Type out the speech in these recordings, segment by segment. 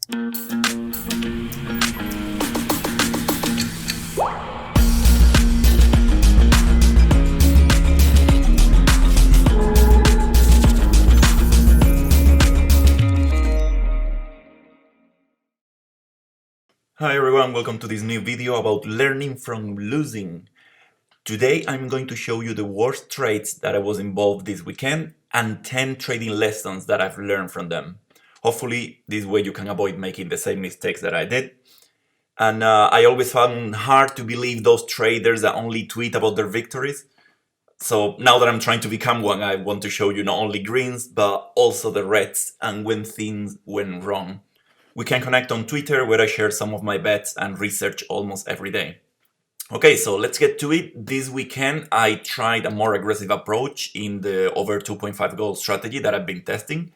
Hi everyone, welcome to this new video about learning from losing. Today I'm going to show you the worst trades that I was involved this weekend and 10 trading lessons that I've learned from them. Hopefully this way you can avoid making the same mistakes that I did. And I always found hard to believe those traders that only tweet about their victories. So now that I'm trying to become one, I want to show you not only greens, but also the reds and when things went wrong. We can connect on Twitter where I share some of my bets and research almost every day. Okay, so let's get to it. This weekend I tried a more aggressive approach in the over 2.5 goal strategy that I've been testing.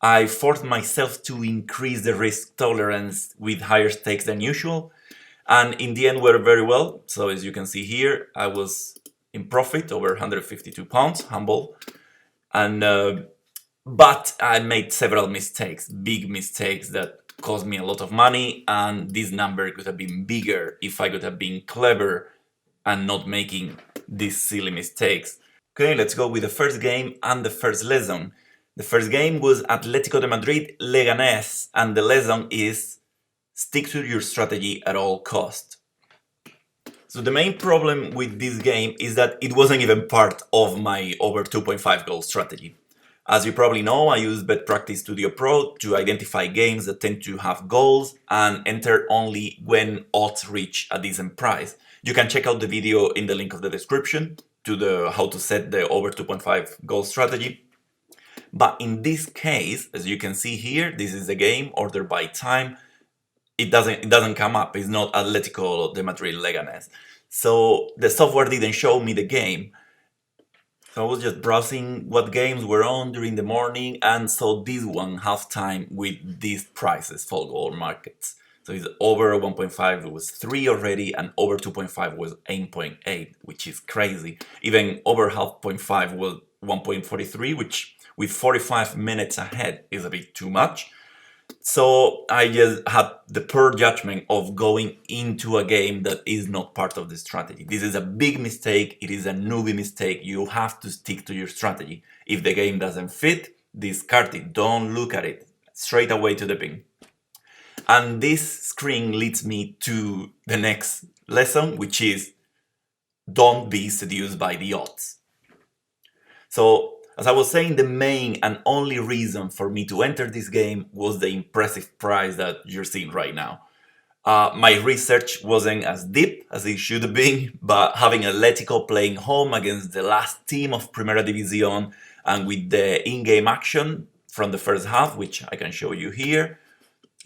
I forced myself to increase the risk tolerance with higher stakes than usual, and in the end worked very well. So as you can see here, I was in profit over £152, humble, and but I made several mistakes, big mistakes that cost me a lot of money, and this number could have been bigger if I could have been clever and not making these silly mistakes. Okay, let's go with the first game and the first lesson. The first game was Atlético de Madrid Leganés, and the lesson is stick to your strategy at all cost. So the main problem with this game is that it wasn't even part of my over 2.5 goal strategy. As you probably know, I use MathProfits Studio Pro to identify games that tend to have goals and enter only when odds reach a decent price. You can check out the video in the link of the description to the how to set the over 2.5 goal strategy. But in this case, as you can see here, this is a game ordered by time. It doesn't come up. It's not Atlético de Madrid Leganés. So the software didn't show me the game. So I was just browsing what games were on during the morning and saw this one halftime with these prices for goal markets. So it's over 1.5, it was 3 already, and over 2.5 was 8.8, which is crazy. Even over 0.5 was 1.43, which with 45 minutes ahead is a bit too much. So I just had the poor judgment of going into a game that is not part of the strategy. This is a big mistake. It is a newbie mistake. You have to stick to your strategy. If the game doesn't fit, discard it. Don't look at it. Straight away to the pin. And this screen leads me to the next lesson, which is don't be seduced by the odds. So as I was saying, the main and only reason for me to enter this game was the impressive price that you're seeing right now. My research wasn't as deep as it should have been, but having Atletico playing home against the last team of Primera División and with the in-game action from the first half, which I can show you here.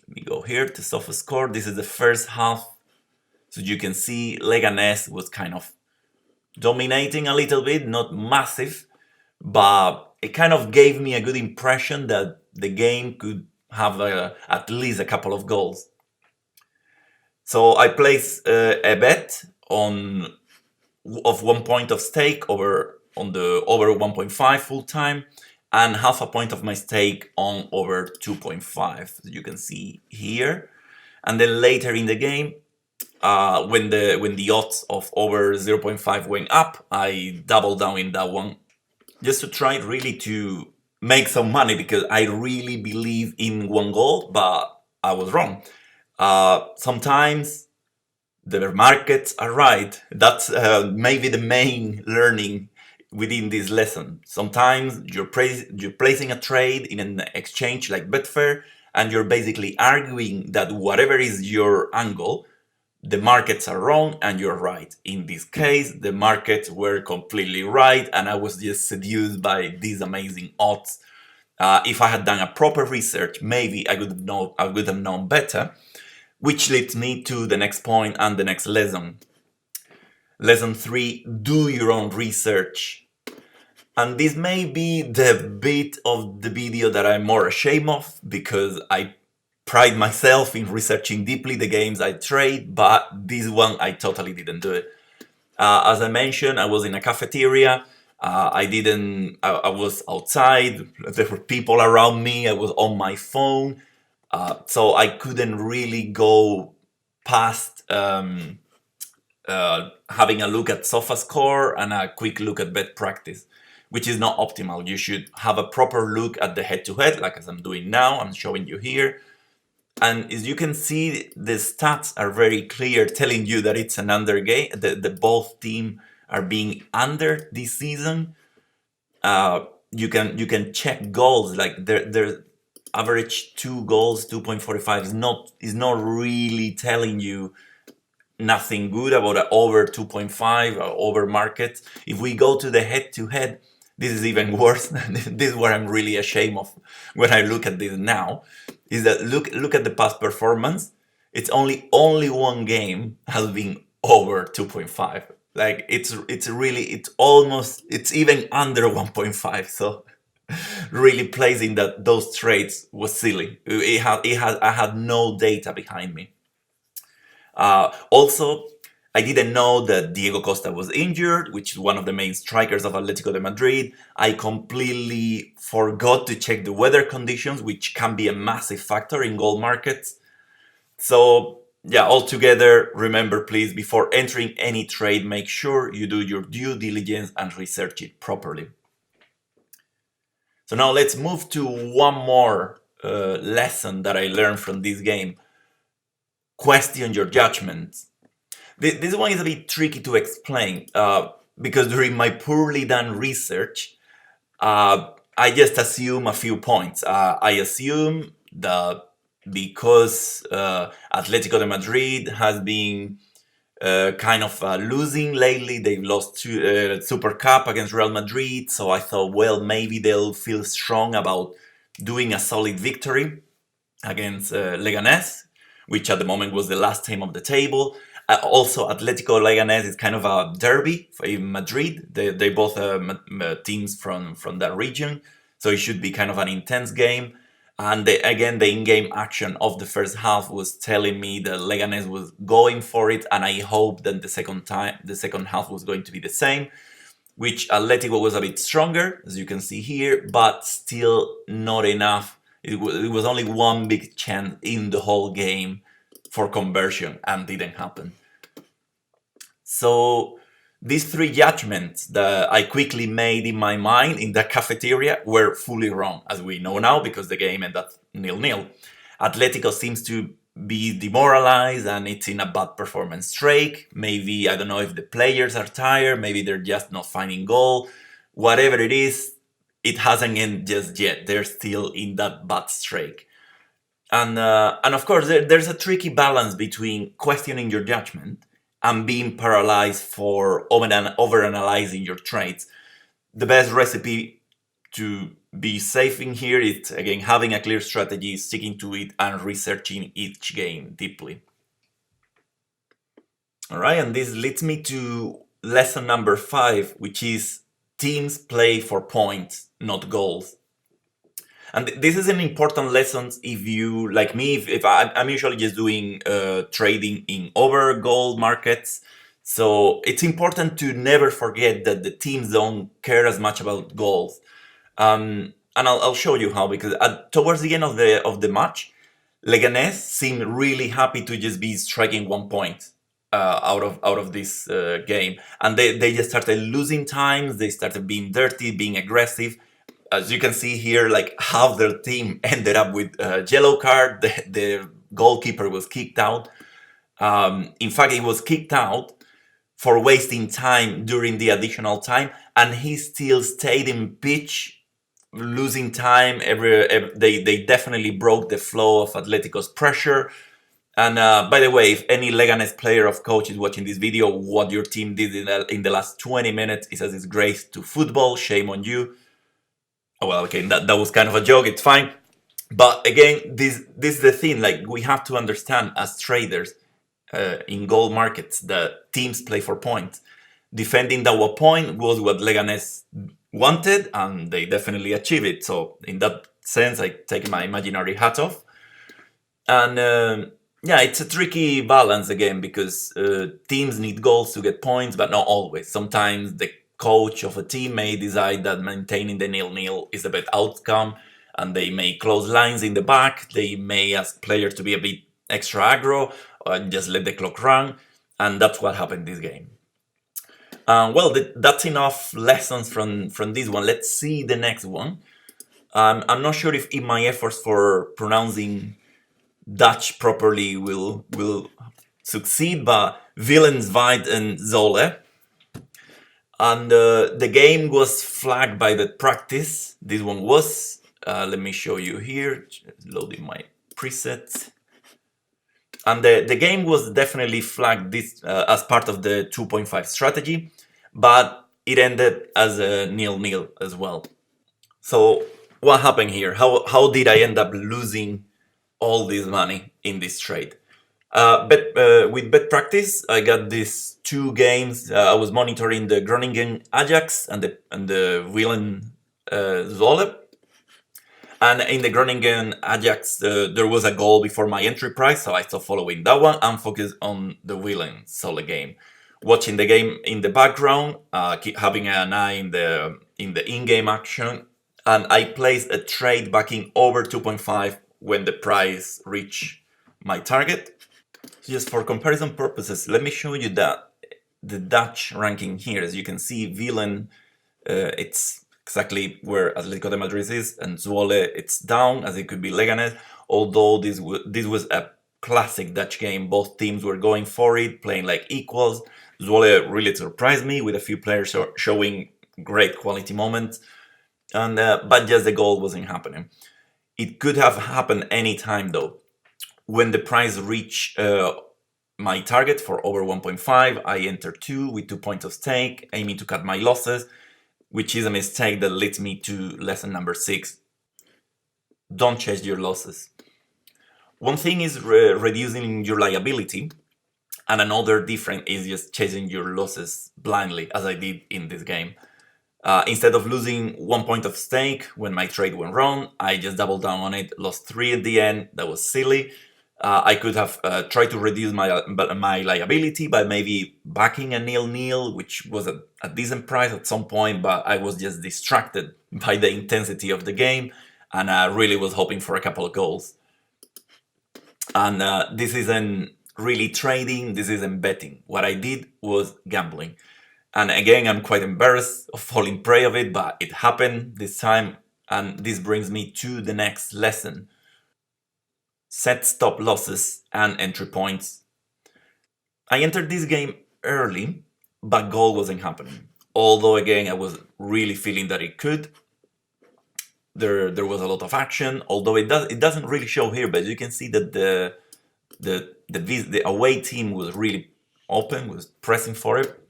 Let me go here to SofaScore. This is the first half. So you can see Leganés was kind of dominating a little bit, not massive, but it kind of gave me a good impression that the game could have at least a couple of goals. So I placed a bet of 1 point of stake on the over 1.5 full time and half a point of my stake on over 2.5, as you can see here. And then later in the game, when the odds of over 0.5 went up, I doubled down in that one just to try really to make some money because I really believe in one goal, but I was wrong. Sometimes the markets are right. That's maybe the main learning within this lesson. Sometimes you're placing a trade in an exchange like Betfair, and you're basically arguing that whatever is your angle, the markets are wrong and you're right. In this case, the markets were completely right, and I was just seduced by these amazing odds. If I had done a proper research, maybe I would have known better, which leads me to the next point and the next lesson. Lesson 3, do your own research. And this may be the bit of the video that I'm more ashamed of because I pride myself in researching deeply the games I trade, but this one I totally didn't do it. As I mentioned, I was in a cafeteria. I was outside. There were people around me. I was on my phone. So I couldn't really go past having a look at SofaScore and a quick look at bet practice, which is not optimal. You should have a proper look at the head-to-head, like as I'm doing now. I'm showing you here. And as you can see, the stats are very clear, telling you that it's an under game. The both team are being under this season. You can check goals, like their average 2 goals, 2.45 is not really telling you nothing good about over 2.5 or over market. If we go to the head-to-head, this is even worse. This is what I'm really ashamed of when I look at this now, is that look at the past performance. It's only one game has been over 2.5. Like it's even under 1.5. So really placing that those trades was silly. I had no data behind me. Also, I didn't know that Diego Costa was injured, which is one of the main strikers of Atletico de Madrid. I completely forgot to check the weather conditions, which can be a massive factor in gold markets. So yeah, altogether, remember please, before entering any trade, make sure you do your due diligence and research it properly. So now let's move to one more lesson that I learned from this game. Question your judgments. This one is a bit tricky to explain because during my poorly done research, I just assume a few points. I assume that because Atletico de Madrid has been kind of losing lately, they've lost Super Cup against Real Madrid, so I thought, well, maybe they'll feel strong about doing a solid victory against Leganés, which at the moment was the last team of the table. Also, Atletico Leganés is kind of a derby in Madrid. They both teams from that region, so it should be kind of an intense game. And again, the in-game action of the first half was telling me that Leganés was going for it, and I hope that the second half was going to be the same. Which Atletico was a bit stronger, as you can see here, but still not enough. It was only one big chance in the whole game for conversion and didn't happen. So these 3 judgments that I quickly made in my mind in the cafeteria were fully wrong, as we know now, because the game ended 0-0. Atletico seems to be demoralized and it's in a bad performance streak. Maybe, I don't know if the players are tired, maybe they're just not finding goal. Whatever it is, it hasn't ended just yet. They're still in that bad streak. And of course, there's a tricky balance between questioning your judgment and being paralyzed for overanalyzing your trades. The best recipe to be safe in here is, again, having a clear strategy, sticking to it, and researching each game deeply. All right, and this leads me to lesson number 5, which is teams play for points, not goals. And this is an important lesson if you, like me, if I'm usually just doing trading in over gold markets. So it's important to never forget that the teams don't care as much about goals. And I'll show you how, because towards the end of the match, Leganés seemed really happy to just be striking 1 point out of this game, and they just started losing times. They started being dirty, being aggressive. As you can see here, like half their team ended up with a yellow card. The goalkeeper was kicked out. In fact, he was kicked out for wasting time during the additional time, and he still stayed in pitch, losing time. They definitely broke the flow of Atletico's pressure. And by the way, if any Leganés player or coach is watching this video, what your team did in the last 20 minutes is a disgrace to football. Shame on you. Oh, well, okay, that was kind of a joke. It's fine. But again, this is the thing. Like, we have to understand as traders in gold markets that teams play for points. Defending that 1 point was what Leganés wanted, and they definitely achieved it. So in that sense, I take my imaginary hat off. And yeah, it's a tricky balance again, because teams need goals to get points, but not always. Sometimes the coach of a team may decide that maintaining the 0-0 is the best outcome, and they may close lines in the back. They may ask players to be a bit extra aggro, or just let the clock run, and that's what happened this game. Well, that's enough lessons from this one. Let's see the next one. I'm not sure if in my efforts for pronouncing Dutch properly will succeed, but Willensweit and Zolle. And the game was flagged by the practice. This one was. Let me show you here. Just loading my presets. And the game was definitely flagged this as part of the 2.5 strategy, but it ended as a 0-0 as well. So what happened here? How did I end up losing all this money in this trade? With bet practice, I got these two games. I was monitoring the Groningen Ajax and the Willen Zwolle. And in the Groningen Ajax, there was a goal before my entry price, so I stopped following that one and focused on the Willen Zwolle game. Watching the game in the background, keep having an eye in the in-game action, and I placed a trade backing over 2.5 when the price reached my target. Just for comparison purposes, let me show you that the Dutch ranking here. As you can see, Willen, it's exactly where Atletico de Madrid is, and Zwolle, it's down, as it could be Leganes, although this was a classic Dutch game. Both teams were going for it, playing like equals. Zwolle really surprised me with a few players showing great quality moments, and but just the goal wasn't happening. It could have happened any time though. When the price reached my target for over 1.5, I entered 2 with 2 points of stake, aiming to cut my losses, which is a mistake that leads me to lesson number 6. Don't chase your losses. One thing is reducing your liability, and another different is just chasing your losses blindly, as I did in this game. Instead of losing 1 point of stake when my trade went wrong, I just doubled down on it, lost 3 at the end. That was silly. I could have tried to reduce my liability by maybe backing a 0-0, which was a decent price at some point, but I was just distracted by the intensity of the game, and I really was hoping for a couple of goals. And this isn't really trading, this isn't betting. What I did was gambling. And again, I'm quite embarrassed of falling prey of it, but it happened this time, and this brings me to the next lesson. Set stop losses and entry points. I entered this game early, but goal wasn't happening. Although again, I was really feeling that it could. There was a lot of action, although it doesn't really show here, but you can see that the away team was really open, was pressing for it.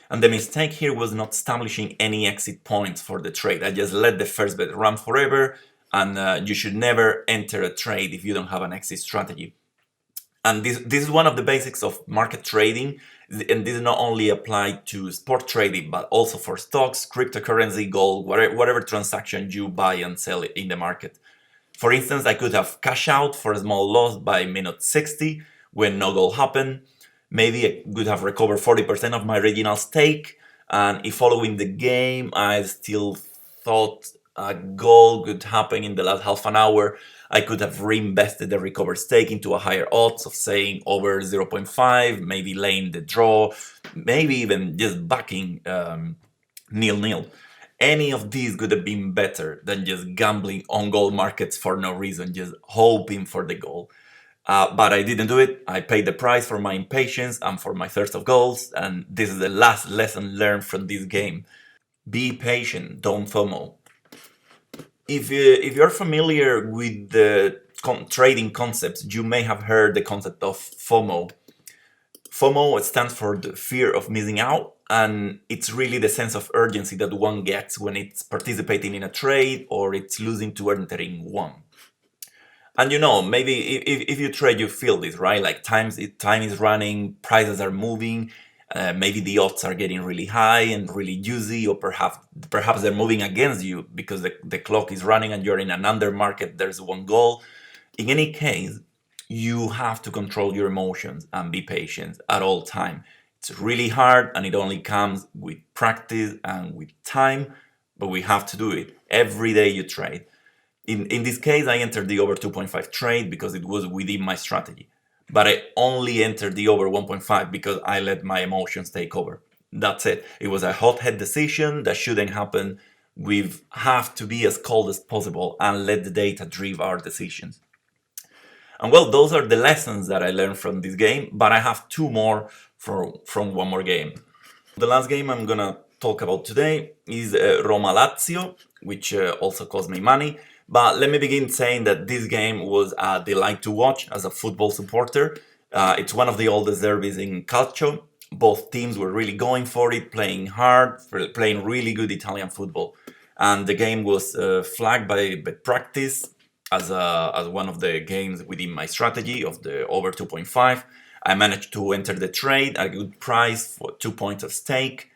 And the mistake here was not establishing any exit points for the trade. I just let the first bet run forever, and you should never enter a trade if you don't have an exit strategy. And this is one of the basics of market trading, and this is not only applied to sport trading, but also for stocks, cryptocurrency, gold, whatever transaction you buy and sell in the market. For instance, I could have cash out for a small loss by minute 60 when no goal happened. Maybe I could have recovered 40% of my original stake, and if following the game I still thought a goal could happen in the last half an hour, I could have reinvested the recovered stake into a higher odds of saying over 0.5, maybe laying the draw, maybe even just backing 0-0. Any of these could have been better than just gambling on gold markets for no reason, just hoping for the goal. But I didn't do it. I paid the price for my impatience and for my thirst of goals, and this is the last lesson learned from this game. Be patient, don't FOMO. If you're familiar with the trading concepts, you may have heard the concept of FOMO. FOMO stands for the fear of missing out, and it's really the sense of urgency that one gets when it's participating in a trade or it's losing to entering one. And you know, maybe if you trade, you feel this, right? Like time is running, prices are moving, maybe the odds are getting really high and really juicy, or perhaps they're moving against you because the clock is running and you're in an under market, there's one goal. In any case, you have to control your emotions and be patient at all time. It's really hard, and it only comes with practice and with time, but we have to do it. Every day you trade. In this case, I entered the over 2.5 trade because it was within my strategy. But I only entered the over 1.5 because I let my emotions take over. That's it. It was a hothead decision that shouldn't happen. We have to be as cold as possible and let the data drive our decisions. And well, those are the lessons that I learned from this game, but I have two more from one more game. The last game I'm gonna talk about today is Roma Lazio, which also cost me money. But let me begin saying that this game was a delight to watch as a football supporter. It's one of the oldest derbies in Calcio. Both teams were really going for it, playing hard, playing really good Italian football. And the game was flagged by practice as one of the games within my strategy of the over 2.5. I managed to enter the trade at a good price for 2 points of stake.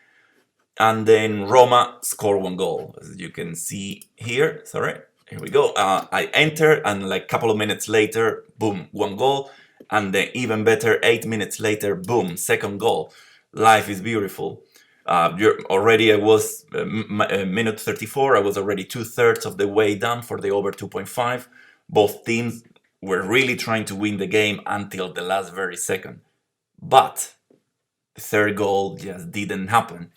And then Roma scored one goal, as you can see here. Sorry, here we go. I entered, and like a couple of minutes later, boom, one goal. And then even better, 8 minutes later, boom, second goal. Life is beautiful. Already I was minute 34. I was already 2/3 of the way done for the over 2.5. Both teams were really trying to win the game until the last very second. But the third goal just didn't happen.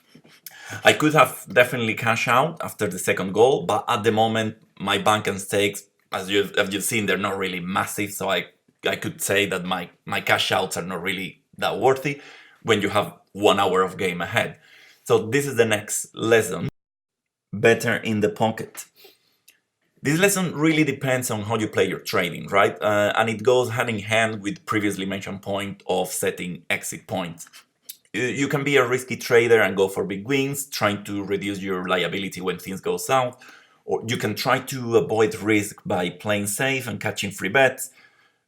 I could have definitely cashed out after the second goal, but at the moment, my bank and stakes, as you've seen, they're not really massive. So I could say that my cash outs are not really that worthy when you have 1 hour of game ahead. So this is the next lesson. Better in the pocket. This lesson really depends on how you play your trading, right? And it goes hand in hand with previously mentioned point of setting exit points. You can be a risky trader and go for big wins, trying to reduce your liability when things go south, or you can try to avoid risk by playing safe and catching free bets,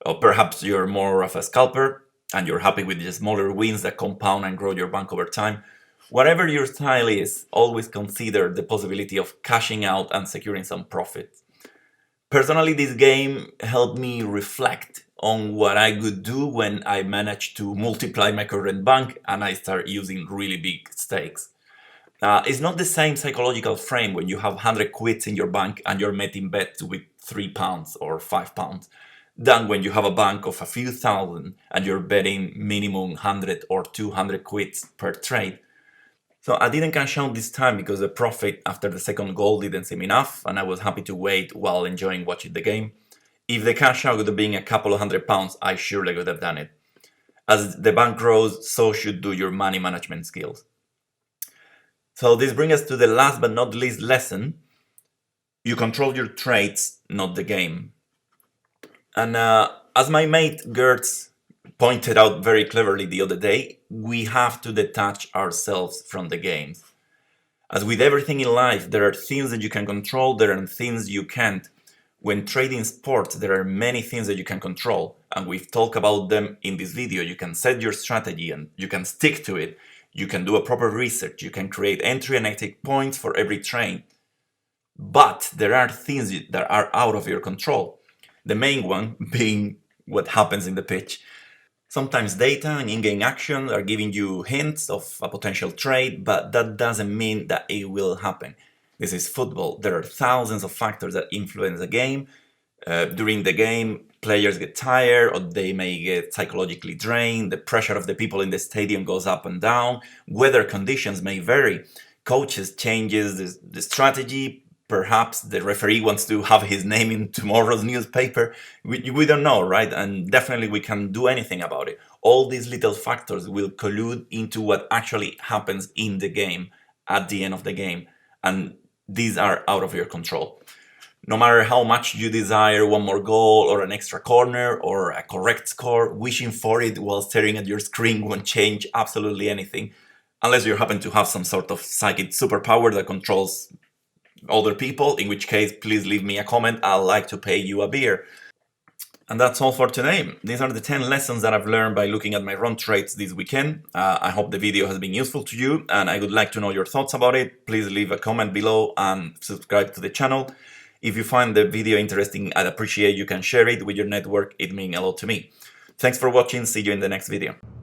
or perhaps you're more of a scalper and you're happy with the smaller wins that compound and grow your bank over time. Whatever your style is, always consider the possibility of cashing out and securing some profit. Personally, this game helped me reflect on what I could do when I managed to multiply my current bank and I start using really big stakes. It's not the same psychological frame when you have 100 quids in your bank and you're making bets with £3 or £5 than when you have a bank of a few thousand and you're betting minimum 100 or 200 quids per trade. So I didn't cash out this time because the profit after the second goal didn't seem enough and I was happy to wait while enjoying watching the game. If the cash out would have been a couple of £100, I surely would have done it. As the bank grows, so should do your money management skills. So this brings us to the last but not least lesson. You control your trades, not the game. And as my mate Gertz pointed out very cleverly the other day, we have to detach ourselves from the games. As with everything in life, there are things that you can control, there are things you can't. When trading sports, there are many things that you can control, and we've talked about them in this video. You can set your strategy and you can stick to it. You can do a proper research. You can create entry and exit points for every trade. But there are things that are out of your control. The main one being what happens in the pitch. Sometimes data and in-game action are giving you hints of a potential trade, but that doesn't mean that it will happen. This is football. There are thousands of factors that influence the game. During the game, players get tired or they may get psychologically drained. The pressure of the people in the stadium goes up and down. Weather conditions may vary. Coaches changes the strategy. Perhaps the referee wants to have his name in tomorrow's newspaper. We don't know, right? And definitely we can't do anything about it. All these little factors will collude into what actually happens in the game at the end of the game. And these are out of your control. No matter how much you desire one more goal or an extra corner or a correct score, wishing for it while staring at your screen won't change absolutely anything. Unless you happen to have some sort of psychic superpower that controls other people, in which case please leave me a comment. I'd like to pay you a beer. And that's all for today. These are the 10 lessons that I've learned by looking at my run trades this weekend. I hope the video has been useful to you and I would like to know your thoughts about it. Please leave a comment below and subscribe to the channel. If you find the video interesting, I'd appreciate you can share it with your network. It means a lot to me. Thanks for watching. See you in the next video.